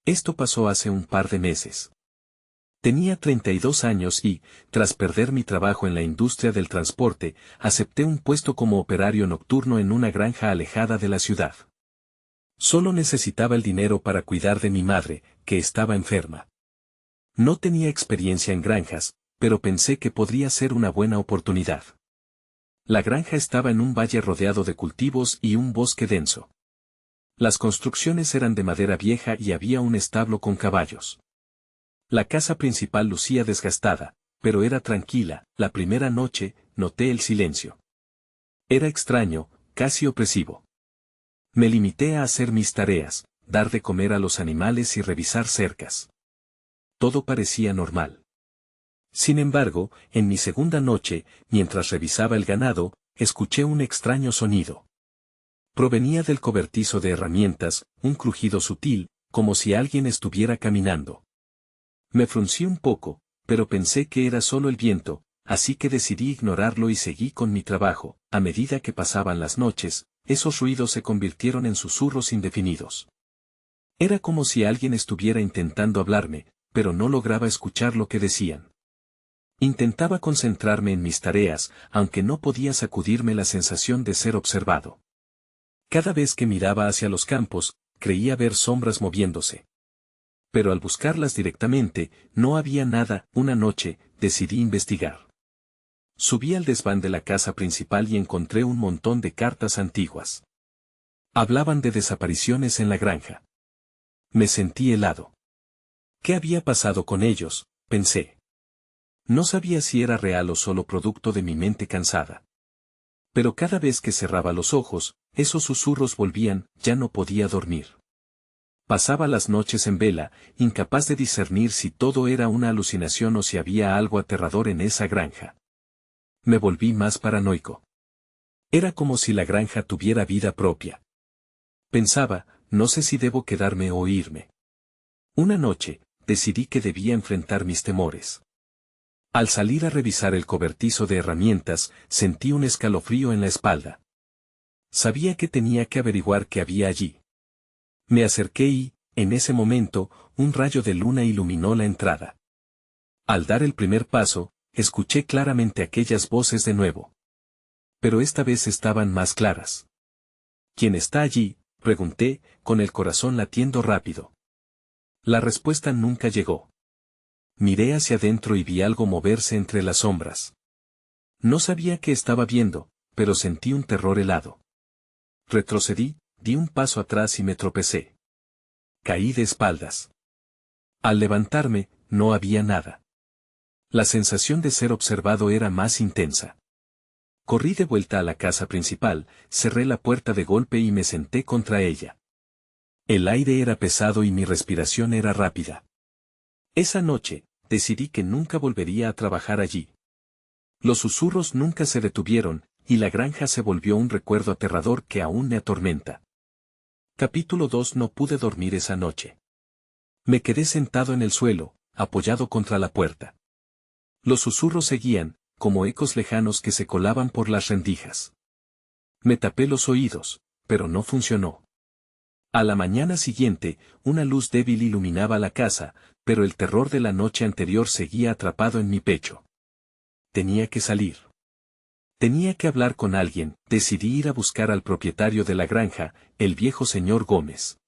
Esto pasó hace un par de meses. Tenía 32 años y, tras perder mi trabajo en la industria del transporte, acepté un puesto como operario nocturno en una granja alejada de la ciudad. Solo necesitaba el dinero para cuidar de mi madre, que estaba enferma. No tenía experiencia en granjas, pero pensé que podría ser una buena oportunidad. La granja estaba en un valle rodeado de cultivos y un bosque denso. Las construcciones eran de madera vieja y había un establo con caballos. La casa principal lucía desgastada, pero era tranquila. La primera noche, noté el silencio. Era extraño, casi opresivo. Me limité a hacer mis tareas, dar de comer a los animales y revisar cercas. Todo parecía normal. Sin embargo, en mi segunda noche, mientras revisaba el ganado, escuché un extraño sonido. Provenía del cobertizo de herramientas, un crujido sutil, como si alguien estuviera caminando. Me fruncí un poco, pero pensé que era solo el viento, así que decidí ignorarlo y seguí con mi trabajo. A medida que pasaban las noches, esos ruidos se convirtieron en susurros indefinidos. Era como si alguien estuviera intentando hablarme, pero no lograba escuchar lo que decían. Intentaba concentrarme en mis tareas, aunque no podía sacudirme la sensación de ser observado. Cada vez que miraba hacia los campos, creía ver sombras moviéndose. Pero al buscarlas directamente, no había nada. Una noche, decidí investigar. Subí al desván de la casa principal y encontré un montón de cartas antiguas. Hablaban de desapariciones en la granja. Me sentí helado. ¿Qué había pasado con ellos?, pensé. No sabía si era real o solo producto de mi mente cansada. Pero cada vez que cerraba los ojos, esos susurros volvían. Ya no podía dormir. Pasaba las noches en vela, incapaz de discernir si todo era una alucinación o si había algo aterrador en esa granja. Me volví más paranoico. Era como si la granja tuviera vida propia. Pensaba, no sé si debo quedarme o irme. Una noche, decidí que debía enfrentar mis temores. Al salir a revisar el cobertizo de herramientas, sentí un escalofrío en la espalda. Sabía que tenía que averiguar qué había allí. Me acerqué y, en ese momento, un rayo de luna iluminó la entrada. Al dar el primer paso, escuché claramente aquellas voces de nuevo. Pero esta vez estaban más claras. ¿Quién está allí?, pregunté, con el corazón latiendo rápido. La respuesta nunca llegó. Miré hacia adentro y vi algo moverse entre las sombras. No sabía qué estaba viendo, pero sentí un terror helado. Retrocedí, di un paso atrás y me tropecé. Caí de espaldas. Al levantarme, no había nada. La sensación de ser observado era más intensa. Corrí de vuelta a la casa principal, cerré la puerta de golpe y me senté contra ella. El aire era pesado y mi respiración era rápida. Esa noche, decidí que nunca volvería a trabajar allí. Los susurros nunca se detuvieron, y la granja se volvió un recuerdo aterrador que aún me atormenta. Capítulo 2. No pude dormir esa noche. Me quedé sentado en el suelo, apoyado contra la puerta. Los susurros seguían, como ecos lejanos que se colaban por las rendijas. Me tapé los oídos, pero no funcionó. A la mañana siguiente, una luz débil iluminaba la casa, pero el terror de la noche anterior seguía atrapado en mi pecho. Tenía que salir. Tenía que hablar con alguien. Decidí ir a buscar al propietario de la granja, el viejo señor Gómez.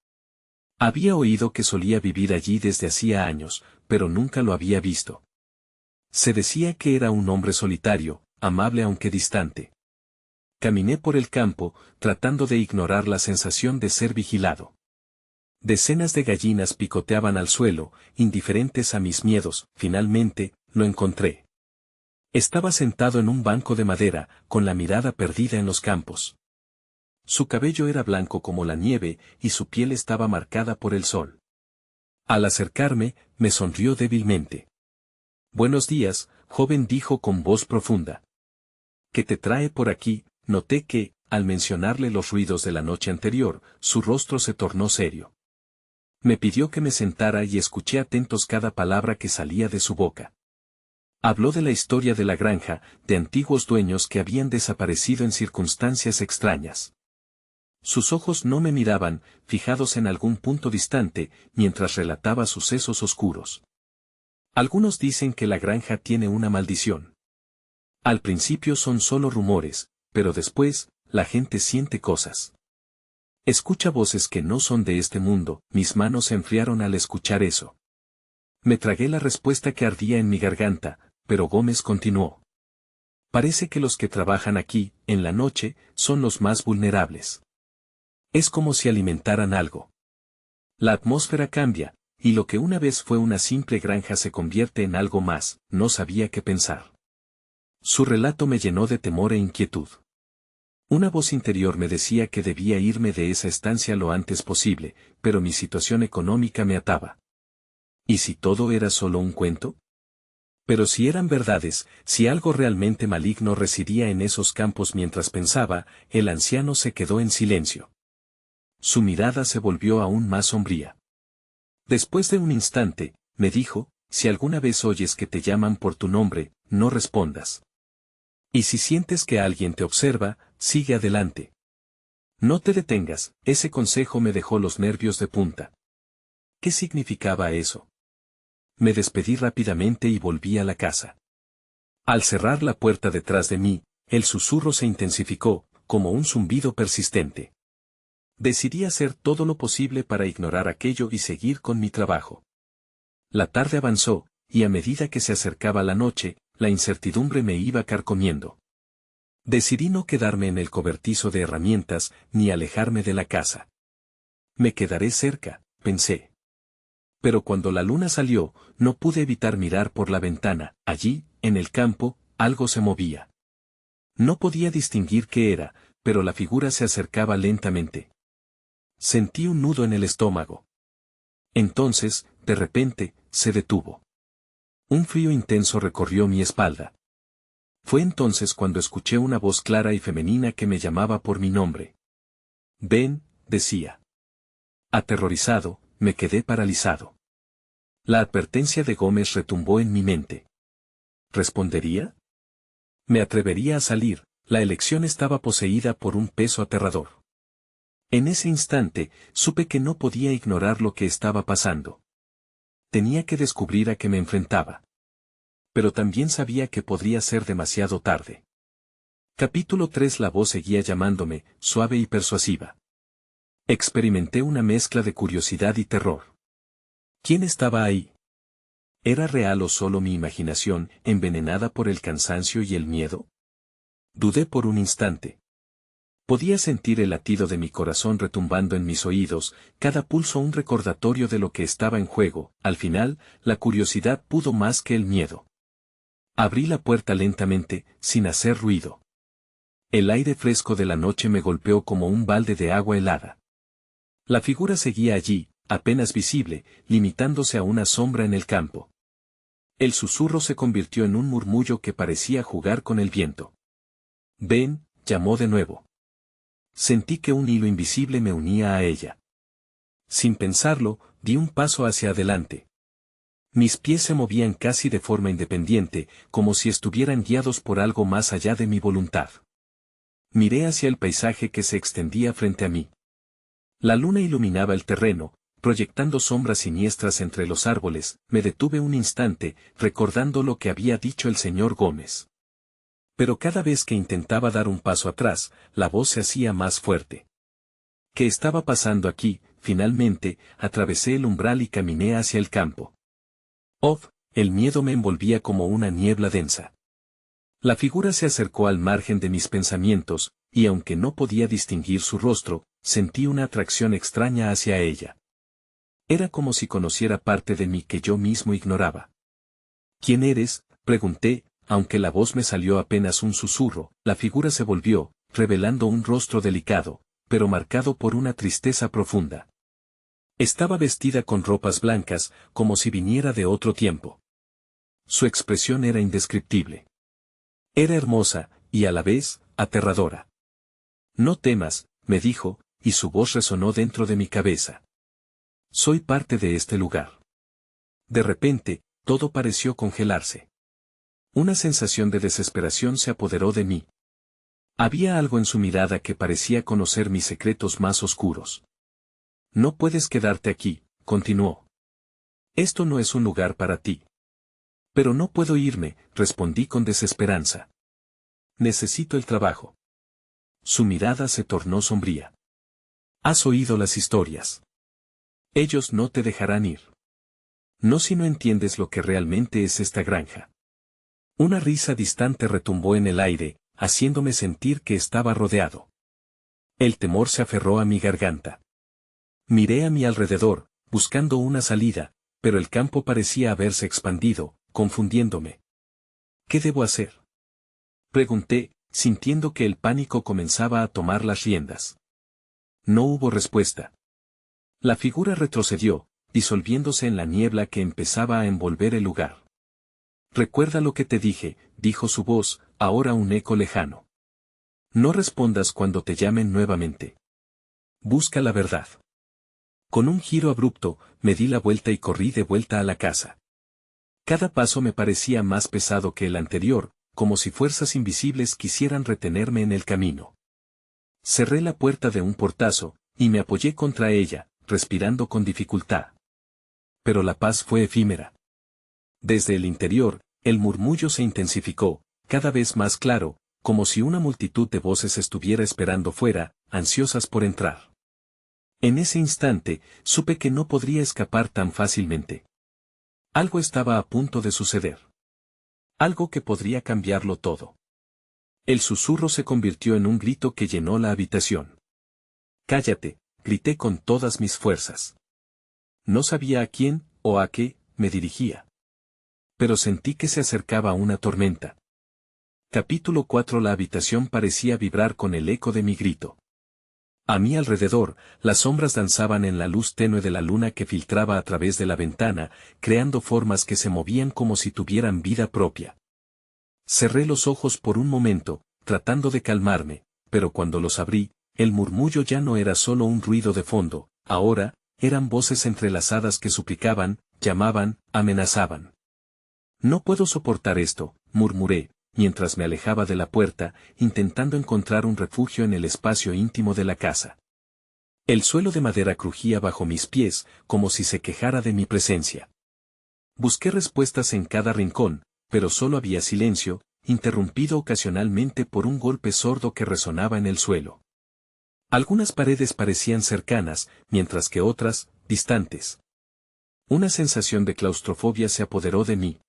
Había oído que solía vivir allí desde hacía años, pero nunca lo había visto. Se decía que era un hombre solitario, amable aunque distante. Caminé por el campo, tratando de ignorar la sensación de ser vigilado. Decenas de gallinas picoteaban al suelo, indiferentes a mis miedos. Finalmente, lo encontré. Estaba sentado en un banco de madera, con la mirada perdida en los campos. Su cabello era blanco como la nieve, y su piel estaba marcada por el sol. Al acercarme, me sonrió débilmente. «Buenos días, joven», dijo con voz profunda. «¿Qué te trae por aquí?». Noté que, al mencionarle los ruidos de la noche anterior, su rostro se tornó serio. Me pidió que me sentara y escuché atentos cada palabra que salía de su boca. Habló de la historia de la granja, de antiguos dueños que habían desaparecido en circunstancias extrañas. Sus ojos no me miraban, fijados en algún punto distante, mientras relataba sucesos oscuros. Algunos dicen que la granja tiene una maldición. Al principio son solo rumores, pero después, la gente siente cosas. Escucha voces que no son de este mundo. Mis manos se enfriaron al escuchar eso. Me tragué la respuesta que ardía en mi garganta, pero Gómez continuó. Parece que los que trabajan aquí, en la noche, son los más vulnerables. Es como si alimentaran algo. La atmósfera cambia, y lo que una vez fue una simple granja se convierte en algo más. No sabía qué pensar. Su relato me llenó de temor e inquietud. Una voz interior me decía que debía irme de esa estancia lo antes posible, pero mi situación económica me ataba. ¿Y si todo era solo un cuento? Pero si eran verdades, si algo realmente maligno residía en esos campos mientras pensaba, el anciano se quedó en silencio. Su mirada se volvió aún más sombría. Después de un instante, me dijo, si alguna vez oyes que te llaman por tu nombre, no respondas. Y si sientes que alguien te observa, sigue adelante. No te detengas. Ese consejo me dejó los nervios de punta. ¿Qué significaba eso? Me despedí rápidamente y volví a la casa. Al cerrar la puerta detrás de mí, el susurro se intensificó, como un zumbido persistente. Decidí hacer todo lo posible para ignorar aquello y seguir con mi trabajo. La tarde avanzó, y a medida que se acercaba la noche, la incertidumbre me iba carcomiendo. Decidí no quedarme en el cobertizo de herramientas, ni alejarme de la casa. Me quedaré cerca, pensé. Pero cuando la luna salió, no pude evitar mirar por la ventana. Allí, en el campo, algo se movía. No podía distinguir qué era, pero la figura se acercaba lentamente. Sentí un nudo en el estómago. Entonces, de repente, se detuvo. Un frío intenso recorrió mi espalda. Fue entonces cuando escuché una voz clara y femenina que me llamaba por mi nombre. Ven, decía. Aterrorizado, me quedé paralizado. La advertencia de Gómez retumbó en mi mente. ¿Respondería? ¿Me atrevería a salir? La elección estaba poseída por un peso aterrador. En ese instante, supe que no podía ignorar lo que estaba pasando. Tenía que descubrir a qué me enfrentaba. Pero también sabía que podría ser demasiado tarde. Capítulo 3. La voz seguía llamándome, suave y persuasiva. Experimenté una mezcla de curiosidad y terror. ¿Quién estaba ahí? ¿Era real o solo mi imaginación, envenenada por el cansancio y el miedo? Dudé por un instante. Podía sentir el latido de mi corazón retumbando en mis oídos, cada pulso un recordatorio de lo que estaba en juego. Al final, la curiosidad pudo más que el miedo. Abrí la puerta lentamente, sin hacer ruido. El aire fresco de la noche me golpeó como un balde de agua helada. La figura seguía allí, apenas visible, limitándose a una sombra en el campo. El susurro se convirtió en un murmullo que parecía jugar con el viento. Ven, llamó de nuevo. Sentí que un hilo invisible me unía a ella. Sin pensarlo, di un paso hacia adelante. Mis pies se movían casi de forma independiente, como si estuvieran guiados por algo más allá de mi voluntad. Miré hacia el paisaje que se extendía frente a mí. La luna iluminaba el terreno, proyectando sombras siniestras entre los árboles. Me detuve un instante, recordando lo que había dicho el señor Gómez. Pero cada vez que intentaba dar un paso atrás, la voz se hacía más fuerte. ¿Qué estaba pasando aquí? Finalmente, atravesé el umbral y caminé hacia el campo. El miedo me envolvía como una niebla densa. La figura se acercó al margen de mis pensamientos, y aunque no podía distinguir su rostro, sentí una atracción extraña hacia ella. Era como si conociera parte de mí que yo mismo ignoraba. ¿Quién eres?, pregunté, aunque la voz me salió apenas un susurro. La figura se volvió, revelando un rostro delicado, pero marcado por una tristeza profunda. Estaba vestida con ropas blancas, como si viniera de otro tiempo. Su expresión era indescriptible. Era hermosa, y a la vez, aterradora. No temas, me dijo, y su voz resonó dentro de mi cabeza. Soy parte de este lugar. De repente, todo pareció congelarse. Una sensación de desesperación se apoderó de mí. Había algo en su mirada que parecía conocer mis secretos más oscuros. No puedes quedarte aquí, continuó. Esto no es un lugar para ti. Pero no puedo irme, respondí con desesperanza. Necesito el trabajo. Su mirada se tornó sombría. Has oído las historias. Ellos no te dejarán ir. No si no entiendes lo que realmente es esta granja. Una risa distante retumbó en el aire, haciéndome sentir que estaba rodeado. El temor se aferró a mi garganta. Miré a mi alrededor, buscando una salida, pero el campo parecía haberse expandido, confundiéndome. ¿Qué debo hacer? Pregunté, sintiendo que el pánico comenzaba a tomar las riendas. No hubo respuesta. La figura retrocedió, disolviéndose en la niebla que empezaba a envolver el lugar. Recuerda lo que te dije, dijo su voz, ahora un eco lejano. No respondas cuando te llamen nuevamente. Busca la verdad. Con un giro abrupto, me di la vuelta y corrí de vuelta a la casa. Cada paso me parecía más pesado que el anterior, como si fuerzas invisibles quisieran retenerme en el camino. Cerré la puerta de un portazo, y me apoyé contra ella, respirando con dificultad. Pero la paz fue efímera. Desde el interior, el murmullo se intensificó, cada vez más claro, como si una multitud de voces estuviera esperando fuera, ansiosas por entrar. En ese instante, supe que no podría escapar tan fácilmente. Algo estaba a punto de suceder. Algo que podría cambiarlo todo. El susurro se convirtió en un grito que llenó la habitación. «Cállate», grité con todas mis fuerzas. No sabía a quién, o a qué, me dirigía. Pero sentí que se acercaba una tormenta. Capítulo 4. La habitación parecía vibrar con el eco de mi grito. A mi alrededor, las sombras danzaban en la luz tenue de la luna que filtraba a través de la ventana, creando formas que se movían como si tuvieran vida propia. Cerré los ojos por un momento, tratando de calmarme, pero cuando los abrí, el murmullo ya no era solo un ruido de fondo, ahora, eran voces entrelazadas que suplicaban, llamaban, amenazaban. No puedo soportar esto, murmuré, mientras me alejaba de la puerta, intentando encontrar un refugio en el espacio íntimo de la casa. El suelo de madera crujía bajo mis pies, como si se quejara de mi presencia. Busqué respuestas en cada rincón, pero solo había silencio, interrumpido ocasionalmente por un golpe sordo que resonaba en el suelo. Algunas paredes parecían cercanas, mientras que otras, distantes. Una sensación de claustrofobia se apoderó de mí.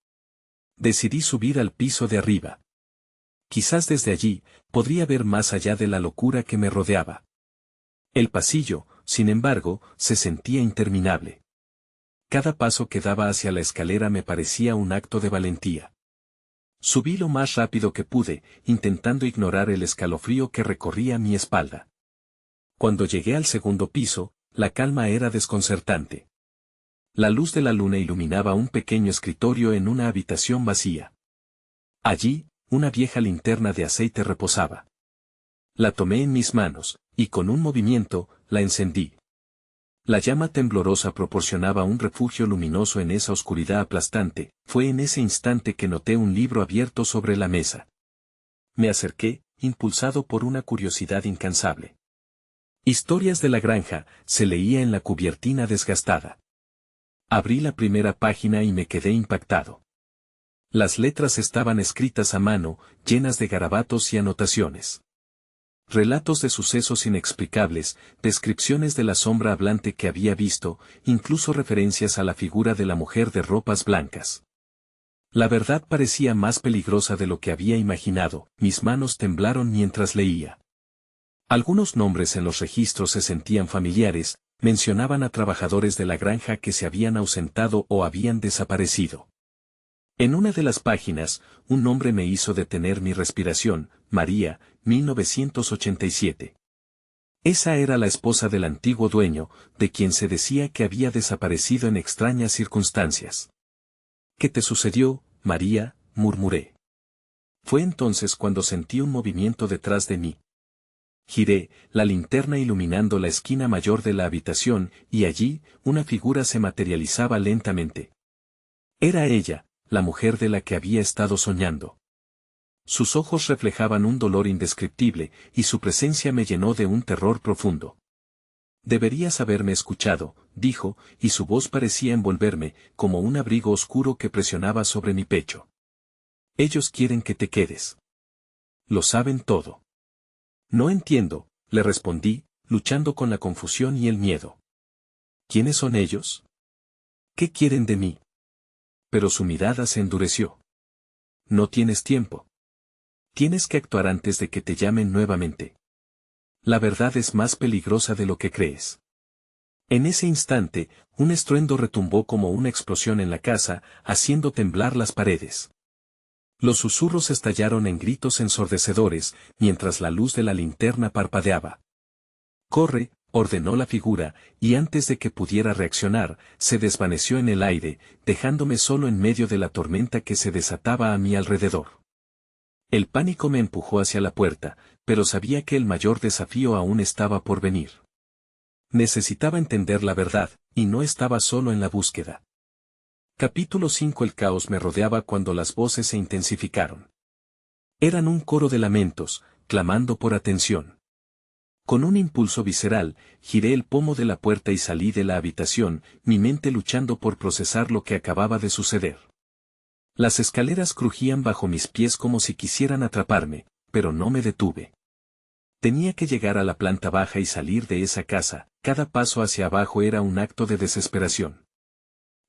Decidí subir al piso de arriba. Quizás desde allí, podría ver más allá de la locura que me rodeaba. El pasillo, sin embargo, se sentía interminable. Cada paso que daba hacia la escalera me parecía un acto de valentía. Subí lo más rápido que pude, intentando ignorar el escalofrío que recorría mi espalda. Cuando llegué al segundo piso, la calma era desconcertante. La luz de la luna iluminaba un pequeño escritorio en una habitación vacía. Allí, una vieja linterna de aceite reposaba. La tomé en mis manos, y con un movimiento, la encendí. La llama temblorosa proporcionaba un refugio luminoso en esa oscuridad aplastante. Fue en ese instante que noté un libro abierto sobre la mesa. Me acerqué, impulsado por una curiosidad incansable. Historias de la granja, se leía en la cubiertina desgastada. Abrí la primera página y me quedé impactado. Las letras estaban escritas a mano, llenas de garabatos y anotaciones. Relatos de sucesos inexplicables, descripciones de la sombra hablante que había visto, incluso referencias a la figura de la mujer de ropas blancas. La verdad parecía más peligrosa de lo que había imaginado, mis manos temblaron mientras leía. Algunos nombres en los registros se sentían familiares, mencionaban a trabajadores de la granja que se habían ausentado o habían desaparecido. En una de las páginas, un nombre me hizo detener mi respiración, María, 1987. Esa era la esposa del antiguo dueño, de quien se decía que había desaparecido en extrañas circunstancias. ¿Qué te sucedió, María?, murmuré. Fue entonces cuando sentí un movimiento detrás de mí. Giré, la linterna iluminando la esquina mayor de la habitación, y allí, una figura se materializaba lentamente. Era ella, la mujer de la que había estado soñando. Sus ojos reflejaban un dolor indescriptible, y su presencia me llenó de un terror profundo. Deberías haberme escuchado, dijo, y su voz parecía envolverme, como un abrigo oscuro que presionaba sobre mi pecho. Ellos quieren que te quedes. Lo saben todo. No entiendo, le respondí, luchando con la confusión y el miedo. ¿Quiénes son ellos? ¿Qué quieren de mí? Pero su mirada se endureció. No tienes tiempo. Tienes que actuar antes de que te llamen nuevamente. La verdad es más peligrosa de lo que crees. En ese instante, un estruendo retumbó como una explosión en la casa, haciendo temblar las paredes. Los susurros estallaron en gritos ensordecedores, mientras la luz de la linterna parpadeaba. «Corre», ordenó la figura, y antes de que pudiera reaccionar, se desvaneció en el aire, dejándome solo en medio de la tormenta que se desataba a mi alrededor. El pánico me empujó hacia la puerta, pero sabía que el mayor desafío aún estaba por venir. Necesitaba entender la verdad, y no estaba solo en la búsqueda. Capítulo 5. El caos me rodeaba cuando las voces se intensificaron. Eran un coro de lamentos, clamando por atención. Con un impulso visceral, giré el pomo de la puerta y salí de la habitación, mi mente luchando por procesar lo que acababa de suceder. Las escaleras crujían bajo mis pies como si quisieran atraparme, pero no me detuve. Tenía que llegar a la planta baja y salir de esa casa, cada paso hacia abajo era un acto de desesperación.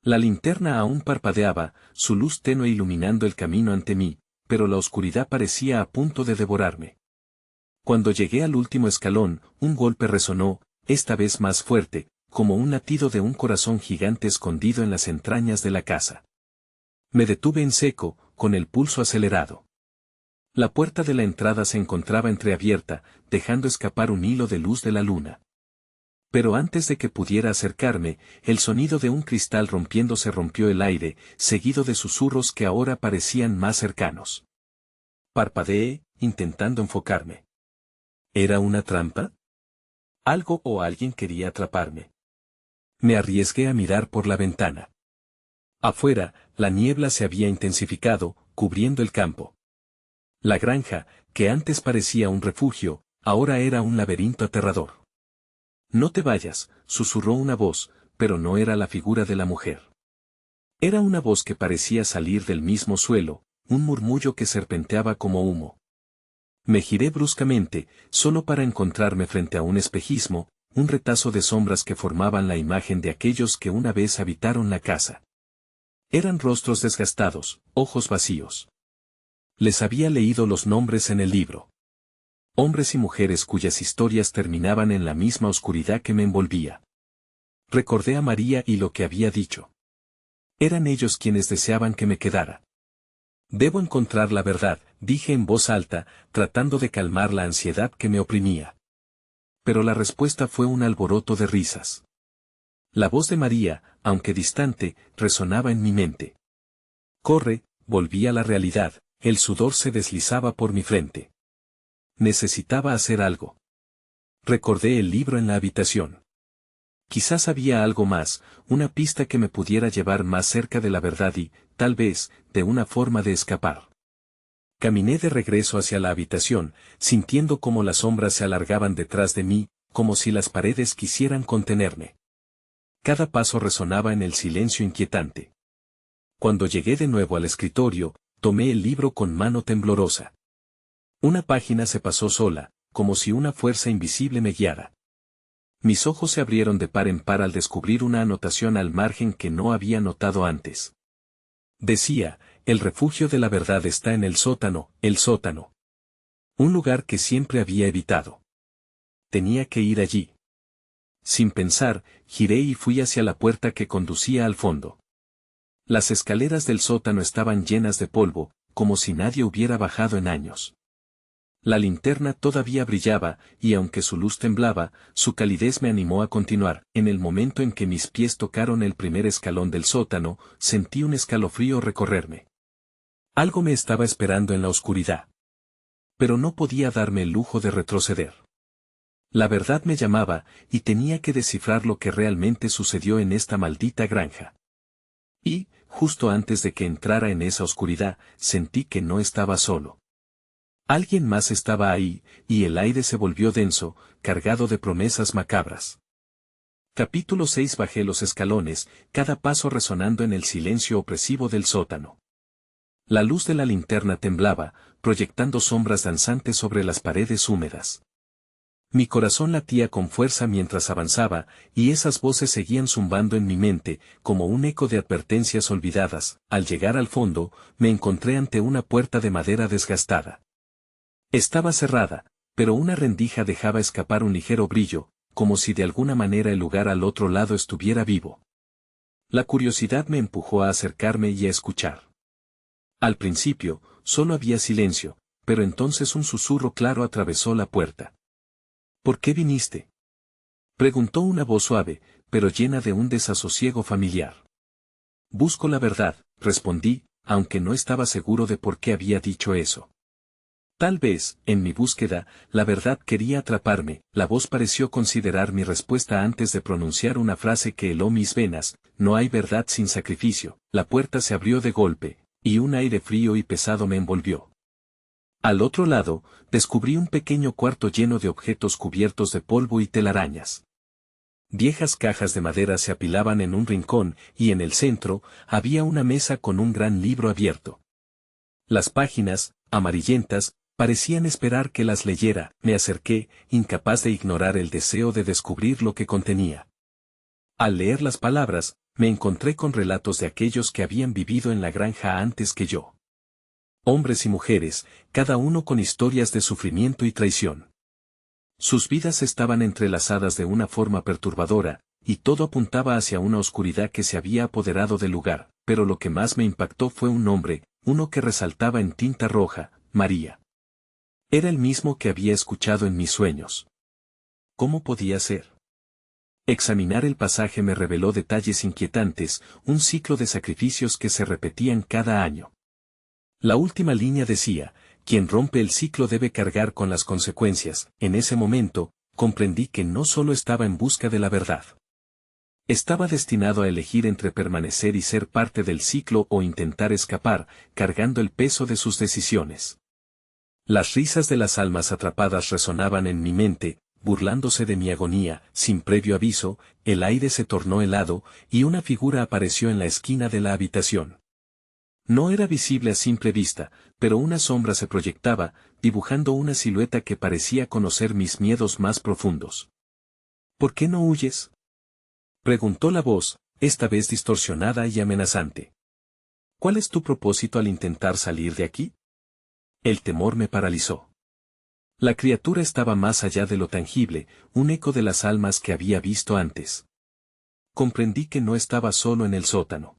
La linterna aún parpadeaba, su luz tenue iluminando el camino ante mí, pero la oscuridad parecía a punto de devorarme. Cuando llegué al último escalón, un golpe resonó, esta vez más fuerte, como un latido de un corazón gigante escondido en las entrañas de la casa. Me detuve en seco, con el pulso acelerado. La puerta de la entrada se encontraba entreabierta, dejando escapar un hilo de luz de la luna. Pero antes de que pudiera acercarme, el sonido de un cristal rompiéndose rompió el aire, seguido de susurros que ahora parecían más cercanos. Parpadeé, intentando enfocarme. ¿Era una trampa? ¿Algo o alguien quería atraparme? Me arriesgué a mirar por la ventana. Afuera, la niebla se había intensificado, cubriendo el campo. La granja, que antes parecía un refugio, ahora era un laberinto aterrador. «No te vayas», susurró una voz, pero no era la figura de la mujer. Era una voz que parecía salir del mismo suelo, un murmullo que serpenteaba como humo. Me giré bruscamente, solo para encontrarme frente a un espejismo, un retazo de sombras que formaban la imagen de aquellos que una vez habitaron la casa. Eran rostros desgastados, ojos vacíos. Les había leído los nombres en el libro. Hombres y mujeres cuyas historias terminaban en la misma oscuridad que me envolvía. Recordé a María y lo que había dicho. Eran ellos quienes deseaban que me quedara. Debo encontrar la verdad, dije en voz alta, tratando de calmar la ansiedad que me oprimía. Pero la respuesta fue un alboroto de risas. La voz de María, aunque distante, resonaba en mi mente. «Corre», volví a la realidad, el sudor se deslizaba por mi frente. Necesitaba hacer algo. Recordé el libro en la habitación. Quizás había algo más, una pista que me pudiera llevar más cerca de la verdad y, tal vez, de una forma de escapar. Caminé de regreso hacia la habitación, sintiendo cómo las sombras se alargaban detrás de mí, como si las paredes quisieran contenerme. Cada paso resonaba en el silencio inquietante. Cuando llegué de nuevo al escritorio, tomé el libro con mano temblorosa. Una página se pasó sola, como si una fuerza invisible me guiara. Mis ojos se abrieron de par en par al descubrir una anotación al margen que no había notado antes. Decía, «El refugio de la verdad está en el sótano», el sótano. Un lugar que siempre había evitado. Tenía que ir allí. Sin pensar, giré y fui hacia la puerta que conducía al fondo. Las escaleras del sótano estaban llenas de polvo, como si nadie hubiera bajado en años. La linterna todavía brillaba, y aunque su luz temblaba, su calidez me animó a continuar. En el momento en que mis pies tocaron el primer escalón del sótano, sentí un escalofrío recorrerme. Algo me estaba esperando en la oscuridad. Pero no podía darme el lujo de retroceder. La verdad me llamaba, y tenía que descifrar lo que realmente sucedió en esta maldita granja. Y, justo antes de que entrara en esa oscuridad, sentí que no estaba solo. Alguien más estaba ahí, y el aire se volvió denso, cargado de promesas macabras. Capítulo 6. Bajé los escalones, cada paso resonando en el silencio opresivo del sótano. La luz de la linterna temblaba, proyectando sombras danzantes sobre las paredes húmedas. Mi corazón latía con fuerza mientras avanzaba, y esas voces seguían zumbando en mi mente, como un eco de advertencias olvidadas. Al llegar al fondo, me encontré ante una puerta de madera desgastada. Estaba cerrada, pero una rendija dejaba escapar un ligero brillo, como si de alguna manera el lugar al otro lado estuviera vivo. La curiosidad me empujó a acercarme y a escuchar. Al principio, solo había silencio, pero entonces un susurro claro atravesó la puerta. ¿Por qué viniste?, preguntó una voz suave, pero llena de un desasosiego familiar. Busco la verdad, respondí, aunque no estaba seguro de por qué había dicho eso. Tal vez, en mi búsqueda, la verdad quería atraparme. La voz pareció considerar mi respuesta antes de pronunciar una frase que heló mis venas: no hay verdad sin sacrificio. La puerta se abrió de golpe, y un aire frío y pesado me envolvió. Al otro lado, descubrí un pequeño cuarto lleno de objetos cubiertos de polvo y telarañas. Viejas cajas de madera se apilaban en un rincón, y en el centro, había una mesa con un gran libro abierto. Las páginas, amarillentas, parecían esperar que las leyera. Me acerqué, incapaz de ignorar el deseo de descubrir lo que contenía. Al leer las palabras, me encontré con relatos de aquellos que habían vivido en la granja antes que yo. Hombres y mujeres, cada uno con historias de sufrimiento y traición. Sus vidas estaban entrelazadas de una forma perturbadora, y todo apuntaba hacia una oscuridad que se había apoderado del lugar, pero lo que más me impactó fue un nombre, uno que resaltaba en tinta roja: María. Era el mismo que había escuchado en mis sueños. ¿Cómo podía ser? Examinar el pasaje me reveló detalles inquietantes: un ciclo de sacrificios que se repetían cada año. La última línea decía: quien rompe el ciclo debe cargar con las consecuencias. En ese momento, comprendí que no solo estaba en busca de la verdad. Estaba destinado a elegir entre permanecer y ser parte del ciclo o intentar escapar, cargando el peso de sus decisiones. Las risas de las almas atrapadas resonaban en mi mente, burlándose de mi agonía. Sin previo aviso, el aire se tornó helado, y una figura apareció en la esquina de la habitación. No era visible a simple vista, pero una sombra se proyectaba, dibujando una silueta que parecía conocer mis miedos más profundos. ¿Por qué no huyes?, preguntó la voz, esta vez distorsionada y amenazante. ¿Cuál es tu propósito al intentar salir de aquí? El temor me paralizó. La criatura estaba más allá de lo tangible, un eco de las almas que había visto antes. Comprendí que no estaba solo en el sótano.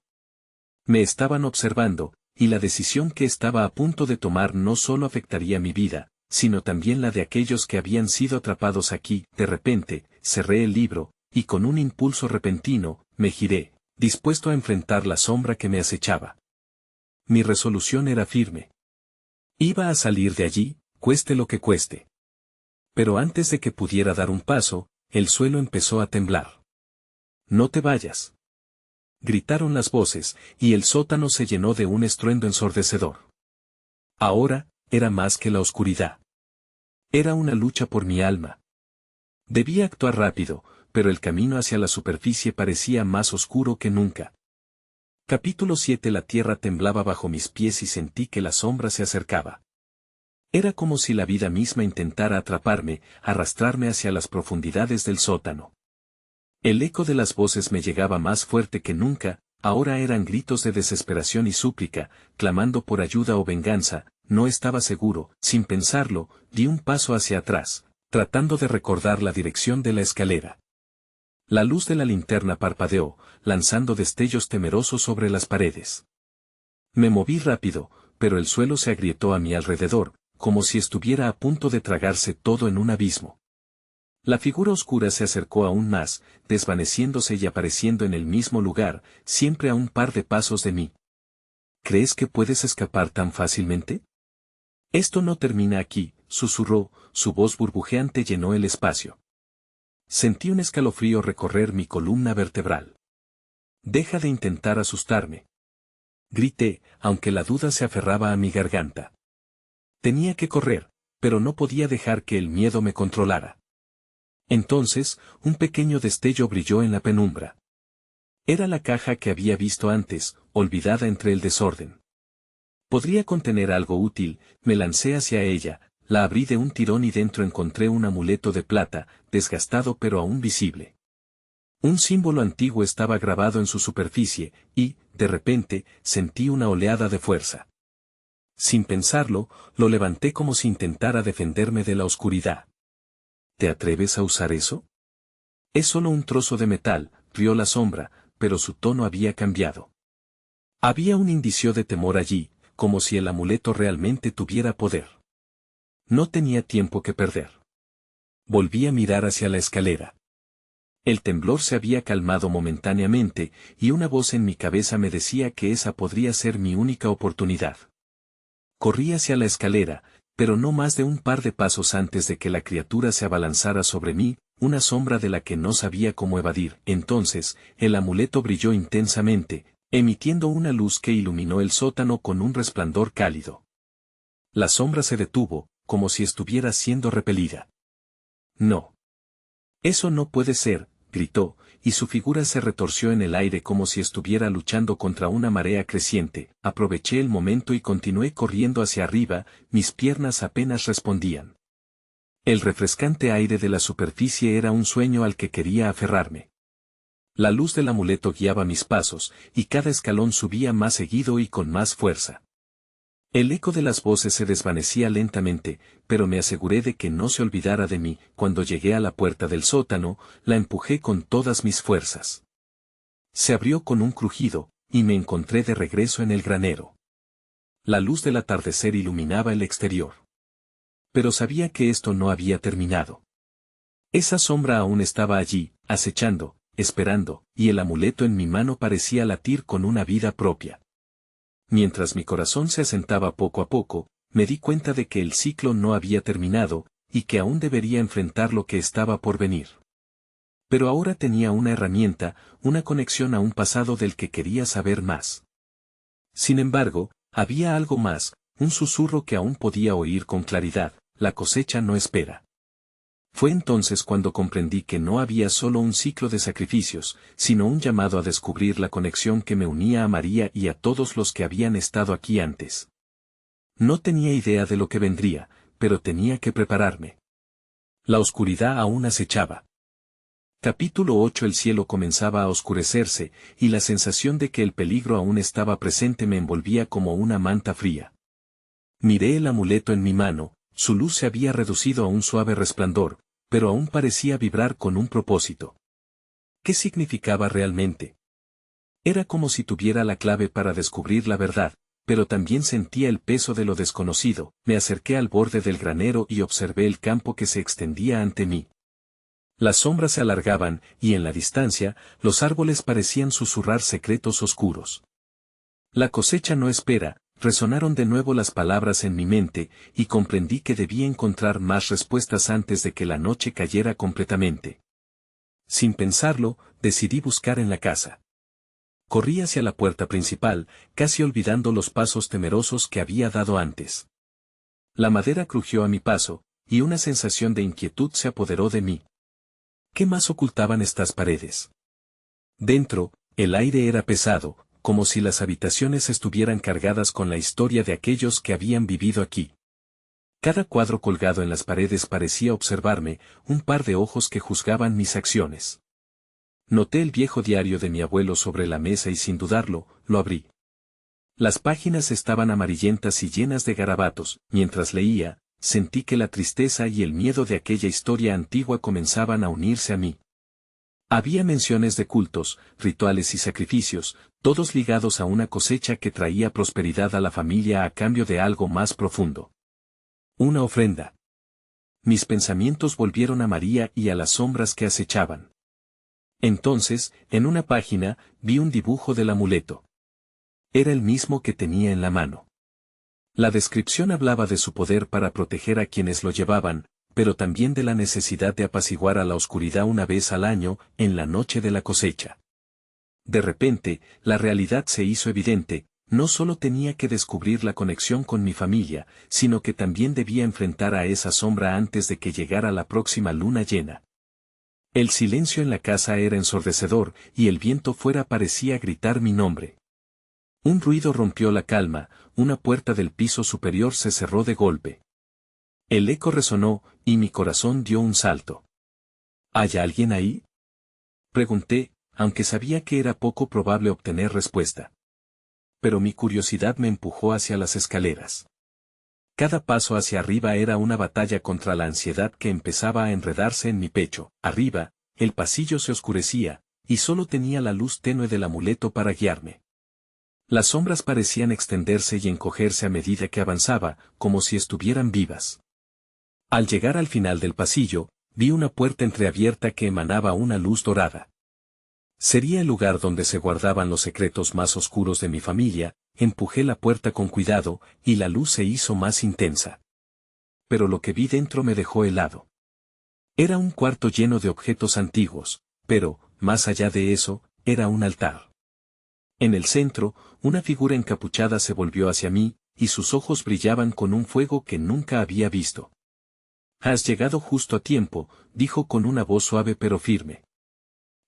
Me estaban observando, y la decisión que estaba a punto de tomar no solo afectaría mi vida, sino también la de aquellos que habían sido atrapados aquí. De repente, cerré el libro, y con un impulso repentino, me giré, dispuesto a enfrentar la sombra que me acechaba. Mi resolución era firme. Iba a salir de allí, cueste lo que cueste. Pero antes de que pudiera dar un paso, el suelo empezó a temblar. «No te vayas», gritaron las voces, y el sótano se llenó de un estruendo ensordecedor. Ahora, era más que la oscuridad. Era una lucha por mi alma. Debía actuar rápido, pero el camino hacia la superficie parecía más oscuro que nunca. Capítulo 7. La tierra temblaba bajo mis pies y sentí que la sombra se acercaba. Era como si la vida misma intentara atraparme, arrastrarme hacia las profundidades del sótano. El eco de las voces me llegaba más fuerte que nunca. Ahora eran gritos de desesperación y súplica, clamando por ayuda o venganza. No estaba seguro. Sin pensarlo, di un paso hacia atrás, tratando de recordar la dirección de la escalera. La luz de la linterna parpadeó, lanzando destellos temerosos sobre las paredes. Me moví rápido, pero el suelo se agrietó a mi alrededor, como si estuviera a punto de tragarse todo en un abismo. La figura oscura se acercó aún más, desvaneciéndose y apareciendo en el mismo lugar, siempre a un par de pasos de mí. ¿Crees que puedes escapar tan fácilmente? Esto no termina aquí, susurró, su voz burbujeante llenó el espacio. Sentí un escalofrío recorrer mi columna vertebral. «Deja de intentar asustarme», grité, aunque la duda se aferraba a mi garganta. Tenía que correr, pero no podía dejar que el miedo me controlara. Entonces, un pequeño destello brilló en la penumbra. Era la caja que había visto antes, olvidada entre el desorden. Podría contener algo útil, me lancé hacia ella, la abrí de un tirón y dentro encontré un amuleto de plata, desgastado pero aún visible. Un símbolo antiguo estaba grabado en su superficie, y, de repente, sentí una oleada de fuerza. Sin pensarlo, lo levanté como si intentara defenderme de la oscuridad. ¿Te atreves a usar eso? Es solo un trozo de metal, rió la sombra, pero su tono había cambiado. Había un indicio de temor allí, como si el amuleto realmente tuviera poder. No tenía tiempo que perder. Volví a mirar hacia la escalera. El temblor se había calmado momentáneamente, y una voz en mi cabeza me decía que esa podría ser mi única oportunidad. Corrí hacia la escalera, pero no más de un par de pasos antes de que la criatura se abalanzara sobre mí, una sombra de la que no sabía cómo evadir. Entonces, el amuleto brilló intensamente, emitiendo una luz que iluminó el sótano con un resplandor cálido. La sombra se detuvo, como si estuviera siendo repelida. No. Eso no puede ser, gritó, y su figura se retorció en el aire como si estuviera luchando contra una marea creciente. Aproveché el momento y continué corriendo hacia arriba, mis piernas apenas respondían. El refrescante aire de la superficie era un sueño al que quería aferrarme. La luz del amuleto guiaba mis pasos, y cada escalón subía más seguido y con más fuerza. El eco de las voces se desvanecía lentamente, pero me aseguré de que no se olvidara de mí. Cuando llegué a la puerta del sótano, la empujé con todas mis fuerzas. Se abrió con un crujido, y me encontré de regreso en el granero. La luz del atardecer iluminaba el exterior. Pero sabía que esto no había terminado. Esa sombra aún estaba allí, acechando, esperando, y el amuleto en mi mano parecía latir con una vida propia. Mientras mi corazón se asentaba poco a poco, me di cuenta de que el ciclo no había terminado, y que aún debería enfrentar lo que estaba por venir. Pero ahora tenía una herramienta, una conexión a un pasado del que quería saber más. Sin embargo, había algo más, un susurro que aún podía oír con claridad: la cosecha no espera. Fue entonces cuando comprendí que no había solo un ciclo de sacrificios, sino un llamado a descubrir la conexión que me unía a María y a todos los que habían estado aquí antes. No tenía idea de lo que vendría, pero tenía que prepararme. La oscuridad aún acechaba. Capítulo 8. El cielo comenzaba a oscurecerse, y la sensación de que el peligro aún estaba presente me envolvía como una manta fría. Miré el amuleto en mi mano, su luz se había reducido a un suave resplandor, pero aún parecía vibrar con un propósito. ¿Qué significaba realmente? Era como si tuviera la clave para descubrir la verdad, pero también sentía el peso de lo desconocido. Me acerqué al borde del granero y observé el campo que se extendía ante mí. Las sombras se alargaban, y en la distancia, los árboles parecían susurrar secretos oscuros. La cosecha no espera. Resonaron de nuevo las palabras en mi mente, y comprendí que debía encontrar más respuestas antes de que la noche cayera completamente. Sin pensarlo, decidí buscar en la casa. Corrí hacia la puerta principal, casi olvidando los pasos temerosos que había dado antes. La madera crujió a mi paso, y una sensación de inquietud se apoderó de mí. ¿Qué más ocultaban estas paredes? Dentro, el aire era pesado, como si las habitaciones estuvieran cargadas con la historia de aquellos que habían vivido aquí. Cada cuadro colgado en las paredes parecía observarme, un par de ojos que juzgaban mis acciones. Noté el viejo diario de mi abuelo sobre la mesa y sin dudarlo, lo abrí. Las páginas estaban amarillentas y llenas de garabatos. Mientras leía, sentí que la tristeza y el miedo de aquella historia antigua comenzaban a unirse a mí. Había menciones de cultos, rituales y sacrificios, todos ligados a una cosecha que traía prosperidad a la familia a cambio de algo más profundo. Una ofrenda. Mis pensamientos volvieron a María y a las sombras que acechaban. Entonces, en una página, vi un dibujo del amuleto. Era el mismo que tenía en la mano. La descripción hablaba de su poder para proteger a quienes lo llevaban, pero también de la necesidad de apaciguar a la oscuridad una vez al año, en la noche de la cosecha. De repente, la realidad se hizo evidente. no solo tenía que descubrir la conexión con mi familia, sino que también debía enfrentar a esa sombra antes de que llegara la próxima luna llena. El silencio en la casa era ensordecedor y el viento fuera parecía gritar mi nombre. Un ruido rompió la calma, una puerta del piso superior se cerró de golpe. El eco resonó y mi corazón dio un salto. ¿Hay alguien ahí?, pregunté, aunque sabía que era poco probable obtener respuesta. Pero mi curiosidad me empujó hacia las escaleras. Cada paso hacia arriba era una batalla contra la ansiedad que empezaba a enredarse en mi pecho. Arriba, el pasillo se oscurecía, y solo tenía la luz tenue del amuleto para guiarme. Las sombras parecían extenderse y encogerse a medida que avanzaba, como si estuvieran vivas. Al llegar al final del pasillo, vi una puerta entreabierta que emanaba una luz dorada. Sería el lugar donde se guardaban los secretos más oscuros de mi familia. Empujé la puerta con cuidado, y la luz se hizo más intensa. Pero lo que vi dentro me dejó helado. Era un cuarto lleno de objetos antiguos, pero, más allá de eso, era un altar. En el centro, una figura encapuchada se volvió hacia mí, y sus ojos brillaban con un fuego que nunca había visto. «Has llegado justo a tiempo», dijo con una voz suave pero firme.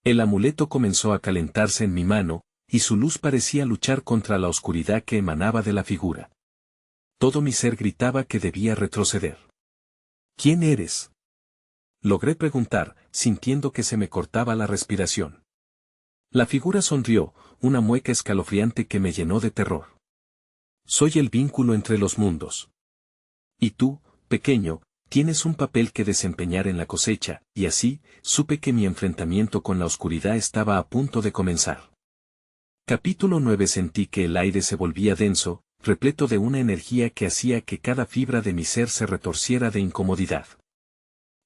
El amuleto comenzó a calentarse en mi mano, y su luz parecía luchar contra la oscuridad que emanaba de la figura. Todo mi ser gritaba que debía retroceder. «¿Quién eres?», logré preguntar, sintiendo que se me cortaba la respiración. La figura sonrió, una mueca escalofriante que me llenó de terror. «Soy el vínculo entre los mundos. Y tú, pequeño, tienes un papel que desempeñar en la cosecha», y así, supe que mi enfrentamiento con la oscuridad estaba a punto de comenzar. Capítulo 9. Sentí que el aire se volvía denso, repleto de una energía que hacía que cada fibra de mi ser se retorciera de incomodidad.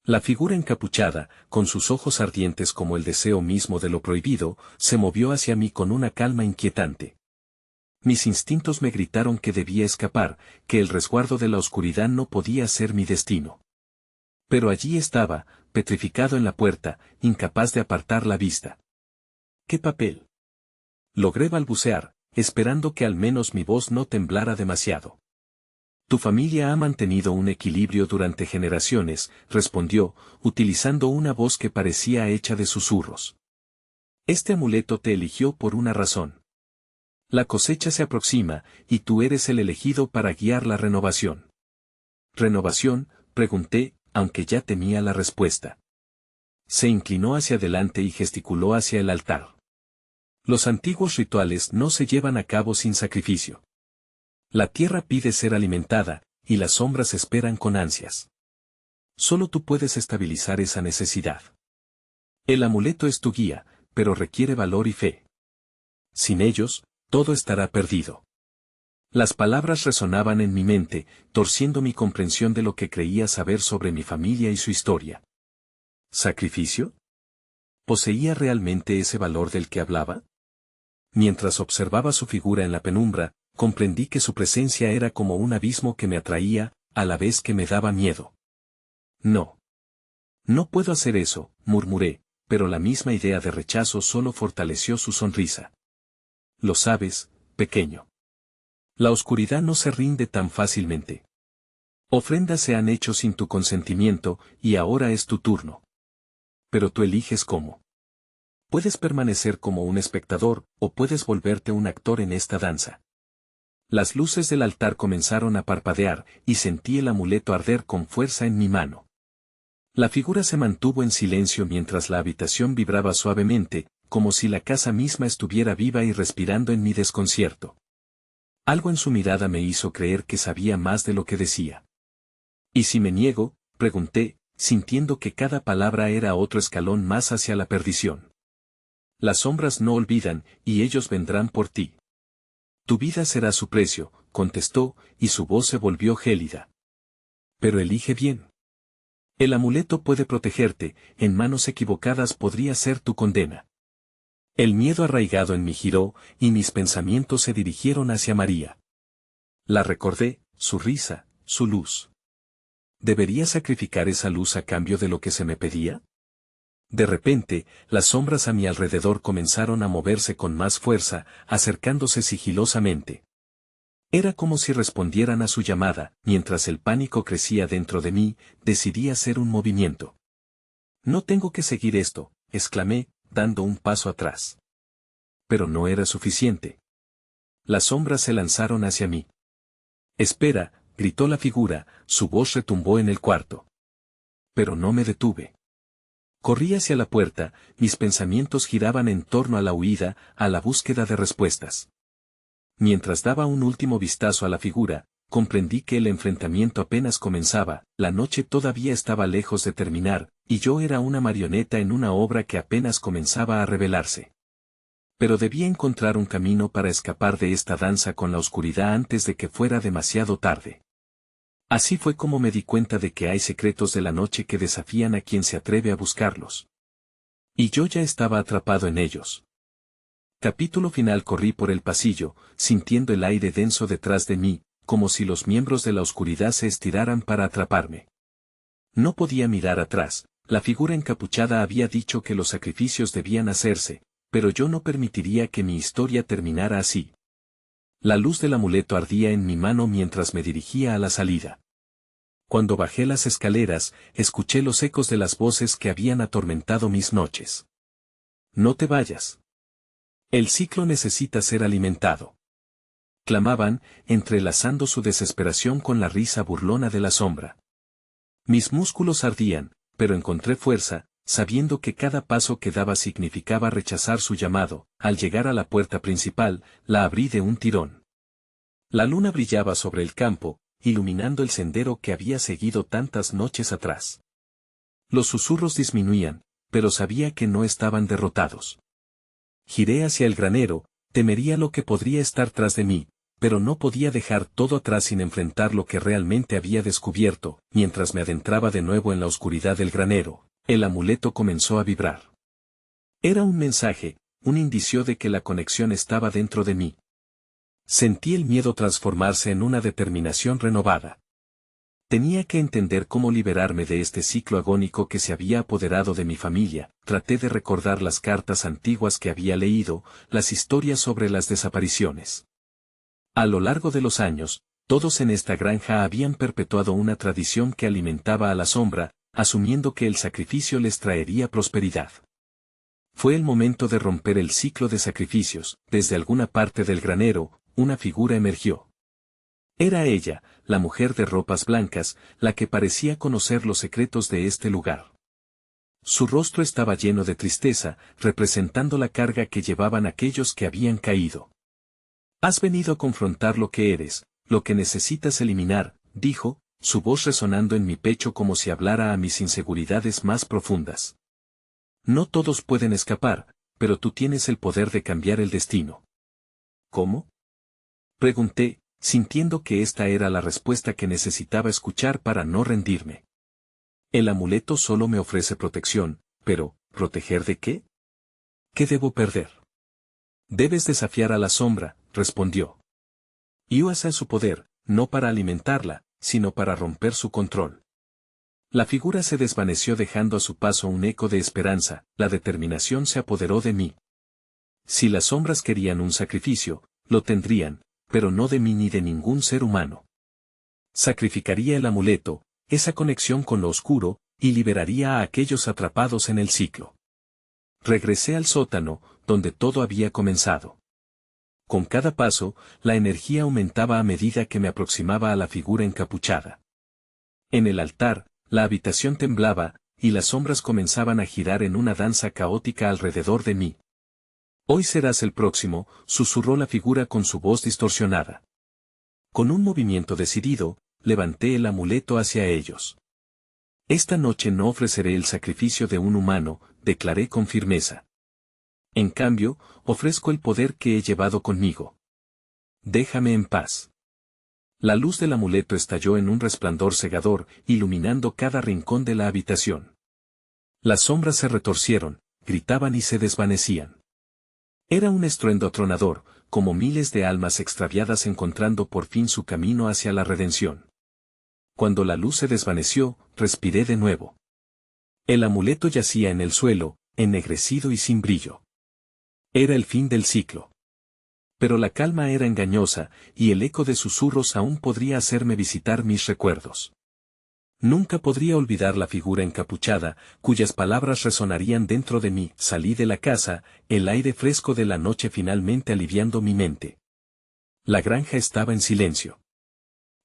La figura encapuchada, con sus ojos ardientes como el deseo mismo de lo prohibido, se movió hacia mí con una calma inquietante. Mis instintos me gritaron que debía escapar, que el resguardo de la oscuridad no podía ser mi destino. Pero allí estaba, petrificado en la puerta, incapaz de apartar la vista. ¿Qué papel?, logré balbucear, esperando que al menos mi voz no temblara demasiado. «Tu familia ha mantenido un equilibrio durante generaciones», respondió, utilizando una voz que parecía hecha de susurros. «Este amuleto te eligió por una razón. La cosecha se aproxima, y tú eres el elegido para guiar la renovación». «¿Renovación?», pregunté, aunque ya temía la respuesta. Se inclinó hacia adelante y gesticuló hacia el altar. «Los antiguos rituales no se llevan a cabo sin sacrificio. La tierra pide ser alimentada, y las sombras esperan con ansias. Solo tú puedes estabilizar esa necesidad. El amuleto es tu guía, pero requiere valor y fe. Sin ellos, todo estará perdido». Las palabras resonaban en mi mente, torciendo mi comprensión de lo que creía saber sobre mi familia y su historia. ¿Sacrificio? ¿Poseía realmente ese valor del que hablaba? Mientras observaba su figura en la penumbra, comprendí que su presencia era como un abismo que me atraía, a la vez que me daba miedo. «No. No puedo hacer eso», murmuré, pero la misma idea de rechazo solo fortaleció su sonrisa. «Lo sabes, pequeño. La oscuridad no se rinde tan fácilmente. Ofrendas se han hecho sin tu consentimiento, y ahora es tu turno. Pero tú eliges cómo. Puedes permanecer como un espectador, o puedes volverte un actor en esta danza». Las luces del altar comenzaron a parpadear, y sentí el amuleto arder con fuerza en mi mano. La figura se mantuvo en silencio mientras la habitación vibraba suavemente, como si la casa misma estuviera viva y respirando en mi desconcierto. Algo en su mirada me hizo creer que sabía más de lo que decía. «¿Y si me niego?», pregunté, sintiendo que cada palabra era otro escalón más hacia la perdición. «Las sombras no olvidan, y ellos vendrán por ti. Tu vida será su precio», contestó, y su voz se volvió gélida. «Pero elige bien. El amuleto puede protegerte, en manos equivocadas podría ser tu condena». El miedo arraigado en mí giró, y mis pensamientos se dirigieron hacia María. La recordé, su risa, su luz. ¿Debería sacrificar esa luz a cambio de lo que se me pedía? De repente, las sombras a mi alrededor comenzaron a moverse con más fuerza, acercándose sigilosamente. Era como si respondieran a su llamada, mientras el pánico crecía dentro de mí, decidí hacer un movimiento. No tengo que seguir esto, exclamé, dando un paso atrás. Pero no era suficiente. Las sombras se lanzaron hacia mí. Espera, gritó la figura, su voz retumbó en el cuarto. Pero no me detuve. Corrí hacia la puerta, mis pensamientos giraban en torno a la huida, a la búsqueda de respuestas. Mientras daba un último vistazo a la figura, comprendí que el enfrentamiento apenas comenzaba, la noche todavía estaba lejos de terminar, y yo era una marioneta en una obra que apenas comenzaba a revelarse. Pero debía encontrar un camino para escapar de esta danza con la oscuridad antes de que fuera demasiado tarde. Así fue como me di cuenta de que hay secretos de la noche que desafían a quien se atreve a buscarlos. Y yo ya estaba atrapado en ellos. Capítulo final. Corrí por el pasillo, sintiendo el aire denso detrás de mí, como si los miembros de la oscuridad se estiraran para atraparme. No podía mirar atrás, la figura encapuchada había dicho que los sacrificios debían hacerse, pero yo no permitiría que mi historia terminara así. La luz del amuleto ardía en mi mano mientras me dirigía a la salida. Cuando bajé las escaleras, escuché los ecos de las voces que habían atormentado mis noches. No te vayas. El ciclo necesita ser alimentado. Clamaban, entrelazando su desesperación con la risa burlona de la sombra. Mis músculos ardían, pero encontré fuerza, sabiendo que cada paso que daba significaba rechazar su llamado. Al llegar a la puerta principal, la abrí de un tirón. La luna brillaba sobre el campo, iluminando el sendero que había seguido tantas noches atrás. Los susurros disminuían, pero sabía que no estaban derrotados. Giré hacia el granero, temería lo que podría estar tras de mí, pero no podía dejar todo atrás sin enfrentar lo que realmente había descubierto. Mientras me adentraba de nuevo en la oscuridad del granero, el amuleto comenzó a vibrar. Era un mensaje, un indicio de que la conexión estaba dentro de mí. Sentí el miedo transformarse en una determinación renovada. Tenía que entender cómo liberarme de este ciclo agónico que se había apoderado de mi familia. Traté de recordar las cartas antiguas que había leído, las historias sobre las desapariciones. A lo largo de los años, todos en esta granja habían perpetuado una tradición que alimentaba a la sombra, asumiendo que el sacrificio les traería prosperidad. Fue el momento de romper el ciclo de sacrificios. Desde alguna parte del granero, una figura emergió. Era ella, la mujer de ropas blancas, la que parecía conocer los secretos de este lugar. Su rostro estaba lleno de tristeza, representando la carga que llevaban aquellos que habían caído. Has venido a confrontar lo que eres, lo que necesitas eliminar, dijo, su voz resonando en mi pecho como si hablara a mis inseguridades más profundas. No todos pueden escapar, pero tú tienes el poder de cambiar el destino. ¿Cómo? Pregunté, sintiendo que esta era la respuesta que necesitaba escuchar para no rendirme. El amuleto solo me ofrece protección, pero, ¿proteger de qué? ¿Qué debo perder? Debes desafiar a la sombra, respondió. Y usa su poder, no para alimentarla, sino para romper su control. La figura se desvaneció dejando a su paso un eco de esperanza, la determinación se apoderó de mí. Si las sombras querían un sacrificio, lo tendrían, pero no de mí ni de ningún ser humano. Sacrificaría el amuleto, esa conexión con lo oscuro, y liberaría a aquellos atrapados en el ciclo. Regresé al sótano, donde todo había comenzado. Con cada paso, la energía aumentaba a medida que me aproximaba a la figura encapuchada. En el altar, la habitación temblaba, y las sombras comenzaban a girar en una danza caótica alrededor de mí. Hoy serás el próximo, susurró la figura con su voz distorsionada. Con un movimiento decidido, levanté el amuleto hacia ellos. Esta noche no ofreceré el sacrificio de un humano, declaré con firmeza. En cambio, ofrezco el poder que he llevado conmigo. Déjame en paz. La luz del amuleto estalló en un resplandor cegador, iluminando cada rincón de la habitación. Las sombras se retorcieron, gritaban y se desvanecían. Era un estruendo atronador, como miles de almas extraviadas encontrando por fin su camino hacia la redención. Cuando la luz se desvaneció, respiré de nuevo. El amuleto yacía en el suelo, ennegrecido y sin brillo. Era el fin del ciclo. Pero la calma era engañosa, y el eco de susurros aún podría hacerme visitar mis recuerdos. Nunca podría olvidar la figura encapuchada, cuyas palabras resonarían dentro de mí. Salí de la casa, el aire fresco de la noche finalmente aliviando mi mente. La granja estaba en silencio.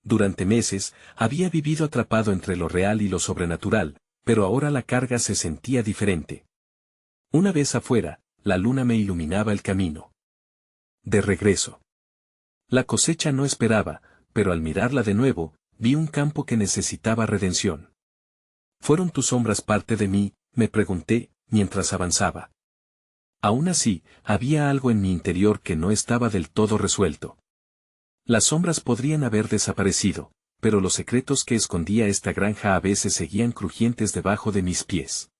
Durante meses, había vivido atrapado entre lo real y lo sobrenatural, pero ahora la carga se sentía diferente. Una vez afuera, la luna me iluminaba el camino. De regreso. La cosecha no esperaba, pero al mirarla de nuevo, vi un campo que necesitaba redención. ¿Fueron tus sombras parte de mí?, me pregunté, mientras avanzaba. Aún así, había algo en mi interior que no estaba del todo resuelto. Las sombras podrían haber desaparecido, pero los secretos que escondía esta granja a veces seguían crujientes debajo de mis pies.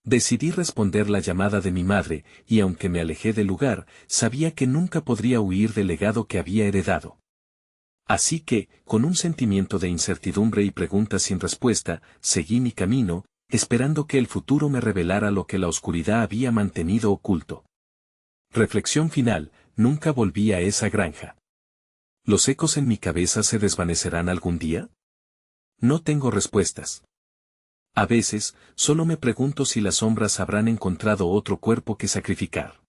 Decidí responder la llamada de mi madre, y aunque me alejé del lugar, sabía que nunca podría huir del legado que había heredado. Así que, con un sentimiento de incertidumbre y preguntas sin respuesta, seguí mi camino, esperando que el futuro me revelara lo que la oscuridad había mantenido oculto. Reflexión final: nunca volví a esa granja. ¿Los ecos en mi cabeza se desvanecerán algún día? No tengo respuestas. A veces, solo me pregunto si las sombras habrán encontrado otro cuerpo que sacrificar.